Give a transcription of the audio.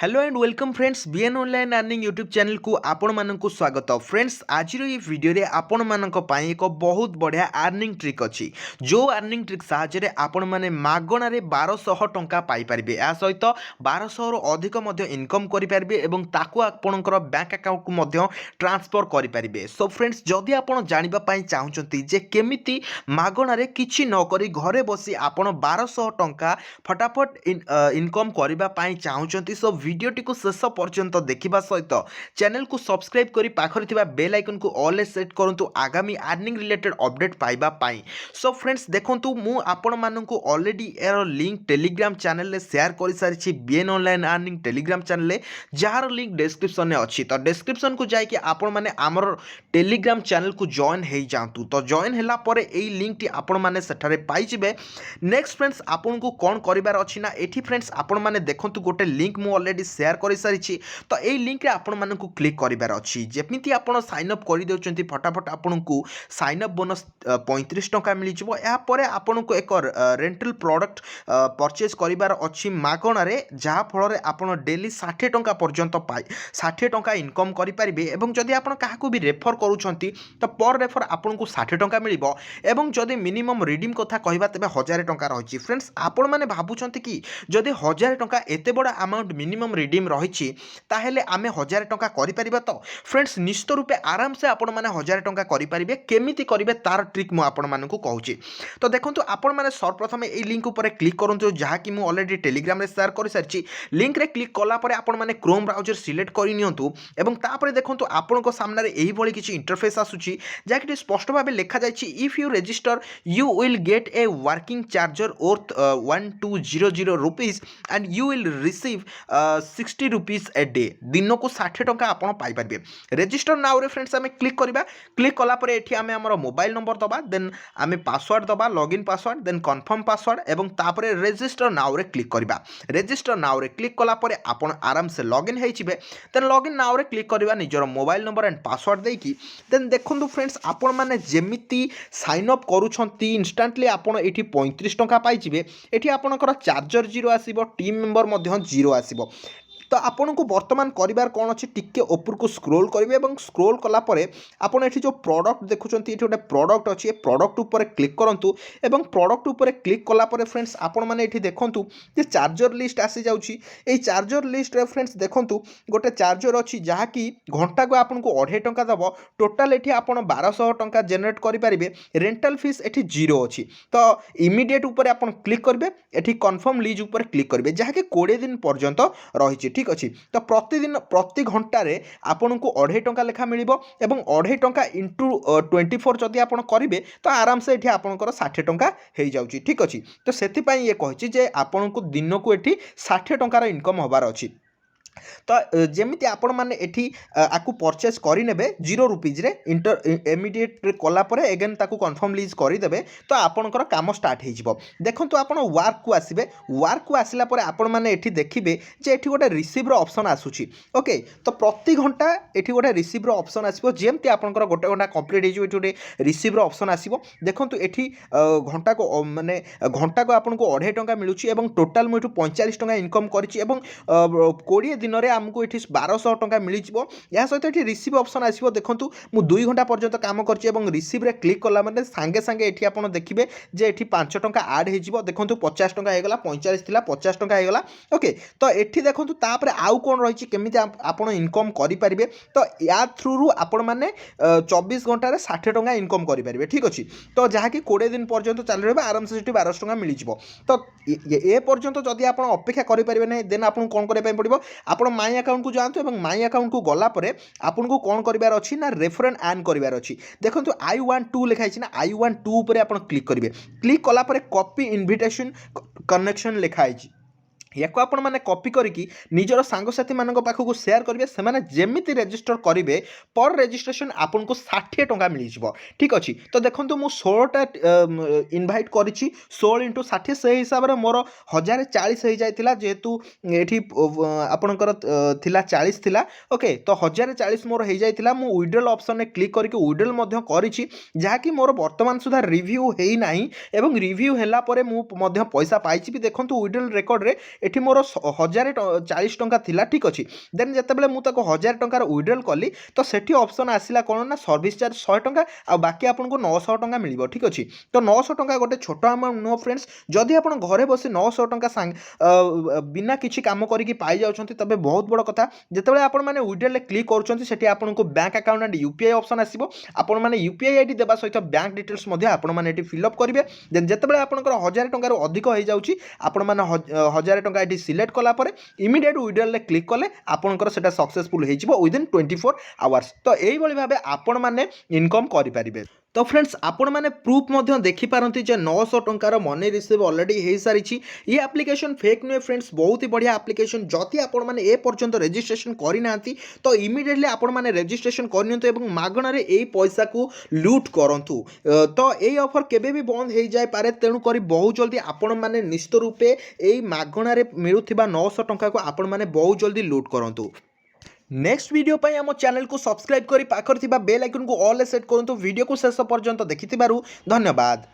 Hello and welcome friends BN online earning YouTube channel को आपण मानक स्वागत फ्रेंड्स आज ये वीडियो रे आपण मानक पई एक बहुत बढ़िया अर्निंग ट्रिक अच्छी जो अर्निंग ट्रिक साहाय्य आपण माने मागणारे 1200 टंका पाई परिबे या सहित 1200 रु अधिक मध्य इनकम करि परिबे एवं ताकू आपणकर बैंक अकाउंट को मध्य ट्रांसफर करि परिबे। सो फ्रेंड्स जदि आपण जानिबा पई चाहुचंती जे केमिति मागणारे किछि न करी घरे बसी आपण 1200 टंका फटाफट इनकम करबा पई चाहुचंती सो वीडियोटी को शेष पर्यंत देखा सहित चैनल को सब्सक्राइब करी पाखरे थिबा बेल आइकन को ऑल ए सेट करंतु आगामी अर्निंग रिलेटेड अपडेट पाइबा पाई। सो फ्रेंड्स देखंतु मु आपण माननकु ऑलरेडी एरो लिंक टेलीग्राम चैनल ले शेयर करि सारिछि बीएन ऑनलाइन अर्निंग टेलीग्राम चैनल ले जार लिंक डिस्क्रिप्शन में अछि तो डिस्क्रिप्शन को जाय कि आपण माने हमर टेलीग्राम चैनल को जॉइन हे जांतु तो जॉइन हैला परे एई लिंक टी आपण माने सेठारे पाई जिवे। नेक्स्ट फ्रेंड्स आपण को कोन करिवार अछि ना एठी फ्रेंड्स आपण माने देखंतु गोटे लिंक मु ऑलरेडी शेयर कर सारी तो यही लिंक रे आपण मानकु क्लिक करिवार अछि जेमिति आपण साइन अप कर देउचंती फटाफट आपण को साइन अप बोनस 35 टंका मिल जिवो। या परे आपण को एक रेंटल प्रोडक्ट परचेज करिवार अछि मागणा रे जहा फल रे आपण डेली 60 टंका पर्यंत पाई 60 टंका इनकम करि परिबे एवं जदि आपण काहाकू भी रेफर करूछंती तो पर रेफर आपण को 60 टंका मिलिबो एवं जदि मिनिमम रिडीम कथा कहबा तबे 1000 टंका रहिछि। फ्रेंड्स आपण माने भाबुछंती कि जदि 1000 टंका एते बड़ा अमाउंट मिनिमम रिडीम रही ताहेले आमे 1000 टंका करि परिबा तो फ्रेंड्स निश्चित रूपे आराम से आपण माने 1000 टंका करि परिबे केमिति करिवे तार ट्रिक मु आपण मानकु कहूची। तो देखंतु आपण माने सर्वप्रथम ए लिंक ऊपर क्लिक करंतु जहा कि मु ऑलरेडी टेलीग्राम रे शेयर कर सारची लिंक रे क्लिक कला परे आपण माने क्रोम ब्राउजर सिलेक्ट करि नियंतु एवं तापरे देखंतु आपण को सामने रे एही भली किछि इंटरफेस आसुची जहा कि स्पष्ट भाबे लिखा जायछि if you register you will get a working charger worth 1200 rupees and you will receive 60 rupees a day दिन को 60 टंका आपण पाई परिबे। रजिस्टर नाउ रे फ्रेंड्स आमे क्लिक करिबा क्लिक कला परे एठी आमे हमर मोबाइल नंबर दबा देन आमे पासवर्ड दबा login password then confirm password एवं तापरे रजिस्टर नाउ रे क्लिक करिबा। रजिस्टर नाउ रे क्लिक कला परे आपण आराम से लॉगिन हेइचिबे देन लॉगिन नाउ रे क्लिक करिबा निजर मोबाइल नंबर एंड पासवर्ड देकी देन देखंतु फ्रेंड्स आपण माने जेमिति साइन अप करूछंती इंस्टेंटली आपण एठी 35 टंका पाइजिबे एठी आपणकर चार्जर जीरो आसीबो टीम मेंबर मध्य जीरो आसीबो। तो आपन को वर्तमान करिवार कौन अच्छी टिके ऊपर को स्क्रोल करेंगे और स्क्रोल कला परे आपन एठी जो प्रोडक्ट देखुंत ये गोटे प्रोडक्ट अच्छी प्रोडक्ट ऊपर क्लिक करूँ एवं प्रोडक्ट ऊपर क्लिक कला परे फ्रेंड्स आपण मैंने ये देखूँ जे चार्जर लिस्ट आसी जाऊँगी ये चार्जर लिस्ट रे फ्रेंड्स देखूँ गोटे चार्जर अच्छी जहाँकि घंटा को आपन को 2.5 टंका दब टोटाल ये आप 1200 टंका जेनेट करेंगे रेंटल फीस ये जीरो अच्छी तो इमिडिएट ऊपर आप क्लिक करेंगे ये कन्फर्म लीज ऊपर क्लिक करेंगे जहाँकि 20 दिन पर्यंत रही ठीक अच्छी। तो प्रतिदिन प्रति घंटे आपन को 2.5 टंका लेखा मिलिबो एवं 2.5 टंका इंटू 24 जदि आपन करिवे तो आराम से एठी आपनकर 60 टंका हे जाउची ठीक अच्छी। तो सेति पई ये कहछि जे आपन को दिन को एठी 60 टंकार इनकम होबार अछि। तो जेमिति आपण माने एठी आकु परचेज करि नेबे 0 रुपीज रे इमीडिएट कला परे अगेन ताकु कन्फर्म लीज करि देबे तो आपनकर काम स्टार्ट हे जिवो। देखंतु आपण वर्क को आसीबे वर्क को आसिला परे आपण माने एठी देखिबे जे एठी गोटे रिसीव रो ऑप्शन आसुची ओके। तो प्रति घंटा एठी गोटे रिसीव रो ऑप्शन आसीबो जेमति आपनकर गोटे घंटा कंप्लीट हे जिवो एठी गोटे रिसीव रो ऑप्शन आसीबो। देखंतु एठी घंटा को माने घंटा को आपन को 2.5 टंका मिलुची एवं टोटल मु एठु 45 टंका इनकम करिची एवं 20 दिन में आमको ये 1200 टंका मिल या सहित ये रिसीव ऑप्शन आसो। देखो मुझे 2 घंटा पर्यंत काम कर रिसीव रे क्लिक कला मैंने सांगे सांगे ये आप देखिए जे ये 5 टंका आड हो देखो 50 टंका होगा 45 थिला 50 टंका होगा ओके। तो ये देखो तापर आउ कौन रही केमी आप इनकम करेंगे तो या थ्रु आपण मैंने 24 घंटे 60 टंका इनकम करेंगे ठीक अच्छे। तो जहाँकि 20 दिन पर्यंत चल रहा आराम से 1200 टंका मिल तो ये पर्यंत जदि आप अपेक्षा करेंगे ना देन आपको कौन करने पड़ो आप माई अकाउंट को जातु और माई अकाउंट को गला परे आपन को कौन करिवार अछि ना रेफर एंड अर्न करिवार अछि। देखंतु आई वांट टू लिखाई छी ना आई वांट टू ऊपर आपन क्लिक करिवे क्लिक कला परे कॉपी इनविटेशन कनेक्शन लिखाई छी या आपण मैंने कॉपी करके निजर सांगसाथी मान पाखक सेयार करेंगे से जेमिति रजिस्टर करेंगे पर रजिस्ट्रेशन आपन को 60 टंका मिल जाव ठीक अच्छे। तो देखो मुझे 16टा इनभाइट करी 16 इंटू 60 से हिसाब से मोर 1040 हो जाता जेहेतु ये आपणकर थिला 40 थिला ओके। तो 1040 मोर हो जाता मुझे विड्रॉल ऑप्शन में क्लिक करके विड्रॉल करी जहाँकि मोर बर्तमान सुधा रिव्यू है ना एवं रिव्यू है पैसा पाई भी देखो विड्रॉल रेकर्ड रे एठी मोर 1040 टंका थिला ठीक अछि देन जेतेबेले मु ताको 1000 टंकार विड्रॉल कली तो सेठी ऑप्शन आसिला कोन ना सर्विस चार्ज 100 टंका आ बाकी आपनको 900 टंका मिलिबो ठीक अछि तो 900 टंका गोटे छोट अमाउंट नो फ्रेंड्स जदि आपण घरे बसी 900 टंका सांग बिना किछि काम करिकी पाई जाउछंती तबे बहुत बड़ कथा जेतेबेले आपण माने विड्रॉल क्लिक करूछंती सेठी आपनको bank account and UPI option आसीबो आपण माने यूपीआई आईडी देबा सहित बैंक डिटेल्स मध्ये आपण माने एठी फिल अप करिवे देन जेतेबेले आपनकर 1000 टंका रो अधिक होई जाउची आपण माने 1000 टंका एठी सिलेक्ट कला परे इमीडिएट विड्रॉल क्लिक कले आपनकर सेटा सक्सेसफुल होई जिवो विदिन 24 आवर्स तो एई भली भाबे आपण माने इनकम करि परिबे तो फ्रेंड्स आपण मैंने प्रूफ मध्य देखिपारती जे 900 टंकार मनी रिसीव ऑलरेडी हो सारी ये एप्लिकेशन फेक नुहे फ्रेंड्स बहुत ही बढ़िया एप्लिकेशन जदि आपण मैंने ए पर्यंत रजिस्ट्रेशन करना तो इमिडिएटली आपण मैंने रजिस्ट्रेशन करनी मागणार यही पैसा को लूट करूँ तो यही ऑफर केबे भी बंद हो जाए पारे तेणुक बहुत जल्दी आपण मैंने निश्चित रूपे यही मागणार मिलूथिबा 900 टंका को आपण मैंने बहुत जल्दी लूट करूँ नेक्स्ट वीडियो पर आम चैनल को सब्सक्राइब करी पाखर थिबा बेल आइकन को ऑल सेट करंतु वीडियो को शेष पर्यंत देखिथिबारु धन्यवाद।